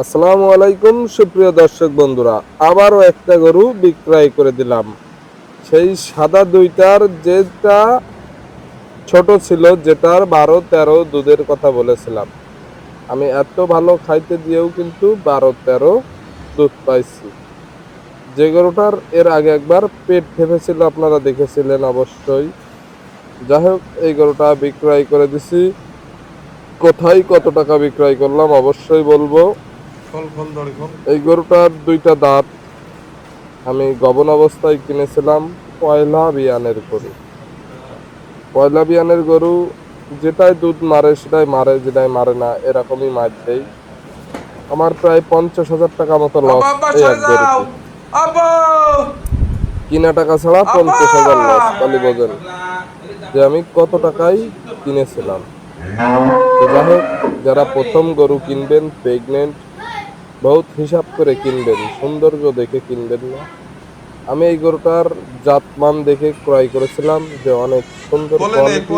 আসসালামু আলাইকুম সুপ্রিয় দর্শক বন্ধুরা, আবারও একটা গরু বিক্রয় করে দিলাম। সেই সাদা দুইটার যেটা ছোট ছিল, যেটার 12-13 দুধের কথা বলেছিলাম। আমি এত ভালো খাইতে দিয়েও কিন্তু 12-13 দুধ পাইছি। যে গরুটার এর আগে একবার পেট ফেপেছিল, আপনারা দেখেছিলেন অবশ্যই। যাই হোক, এই গরুটা বিক্রয় করে দিছি। কোথায় কত টাকা বিক্রয় করলাম অবশ্যই বলবো। এই গরুটার দুইটা দাঁত। আমি গবন অবস্থায় কিনেছিলাম। পয়লা বিয়ানের গরু। পয়লা বিয়ানের গরু যেটাই দুধ মারে সেটাই মারে, যেটাই মারে না এরকমই মার দেয়। আমার প্রায় 50,000 টাকা মতো লস এই এক গরুতে। কিনা টাকা ছাড়া 50,000 লস, তাহলে বোঝেন যে আমি কত টাকায় কিনেছিলাম। তো যাই হোক, যারা প্রথম গরু কিনবেন, প্রেগনেন্ট, বহুত হিসাব করে কিনবেন, সৌন্দর্য দেখে কিনবেন না। আমি এই গরুটার জাতমান দেখে ক্রয় করেছিলাম, যে অনেক সুন্দর কোয়ালিটি।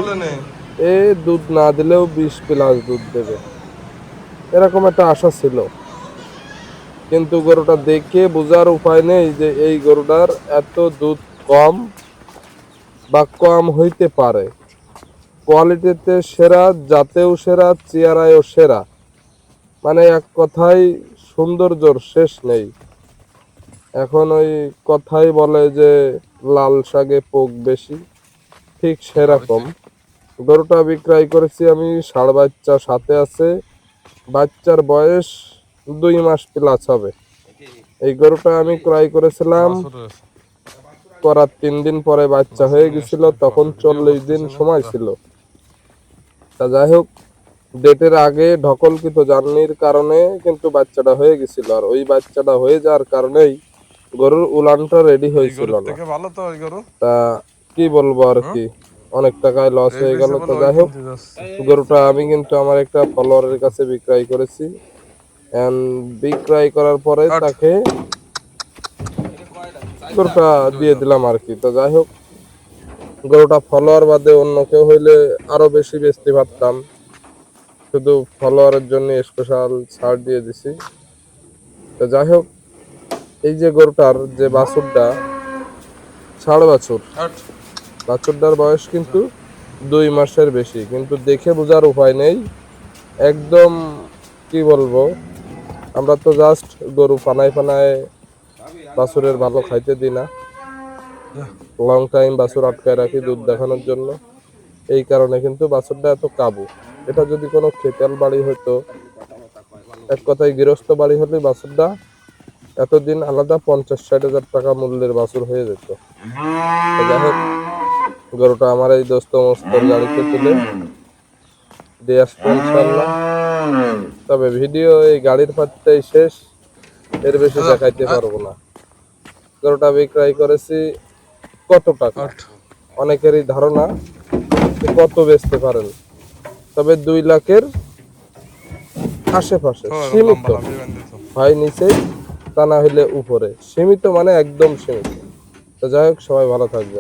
এ দুধ না দিলেও 20+ দুধ দেবে, এরকম একটা আশা ছিল। কিন্তু গরুটা দেখে বোঝার উপায় নেই যে এই গরুটার এত দুধ কম বা কম হইতে পারে। কোয়ালিটিতে সেরা, জাতেও সেরা, চেহারায়ও সেরা। মানে এক কথায় সৌন্দর্যর শেষ নেই। এখন ওই কথাই বলে যে লাল শাকে পোক বেশি, ঠিক সেরকম। গরুটা বিক্রয় করেছি আমি, ষাঁড় বাচ্চা সাথে আছে। বাচ্চার বয়স 2 মাস প্লাস হবে। এই গরুটা আমি ক্রয় করেছিলাম, করার 3 দিন পরে বাচ্চা হয়ে গেছিল, তখন 40 দিন সময় ছিল। তা যাই হোক, ডেটের আগে ঢকলকৃত জার্নির কারণে কিন্তু বাচ্চাটা হয়ে গেছিল, আর ওই বাচ্চাটা হয়ে যাওয়ার কারণেই গরুর উলানটা রেডি হয়েছিল না। তা কি বলবো আর কি, অনেক টাকায় লস হয়ে গেল। তো যাই হোক, গরুটা আমি কিন্তু আমার একটা ফলোয়ারের কাছে বিক্রয় করেছি। বিক্রয় করার পরে তাকে গরুটা দিয়ে দিলাম আর কি। তো যাই হোক, গরুটা ফলোয়ার বাদে অন্য কেউ হইলে আরো বেশি বেচতে পারতাম। শুধু ফলোয়ারের জন্য স্পেশাল ছাড় দিয়ে দিছি। তো যাই হোক, এই যে গরুটার যে বাছুরটা, ষাঁড় বাছুর, বাছুরটার বয়স কিন্তু 2 মাসের বেশি, কিন্তু দেখে বোঝার উপায় নেই। একদম কি বলবো, আমরা তো জাস্ট গরু পানায় পানায় বাছুরের ভালো খাইতে দিই না, লং টাইম বাছুর আটকায় রাখি দুধ দেখানোর জন্য। এই কারণে কিন্তু বাছুরটা এত কাবু। এটা যদি কোনো খেতাল বাড়ি হতো, এক কথায় গৃহস্থ বাড়ি হলে বাছুরটা এতদিন আলাদা 50-60 হাজার টাকা মূল্যের বাছুর হয়ে যেত। যাই হোক, গরুটা আমার এই দোস্ত মস্তর গাড়িতে তুলে দিয়ে আসবো ইনশাল্লাহ। তবে ভিডিও এই গাড়ির পাতটাই শেষ, এর বেশি দেখাইতে পারবো না। গরুটা বিক্রয় করেছি কত টাকা, অনেকেরই ধারণা কত বেচতে পারেন, তবে 2 লাখের আশেপাশে সীমিত, হয় নিচে তা না হইলে উপরে, সীমিত মানে একদম সীমিত। তো যাই হোক, সবাই ভালো থাকবে।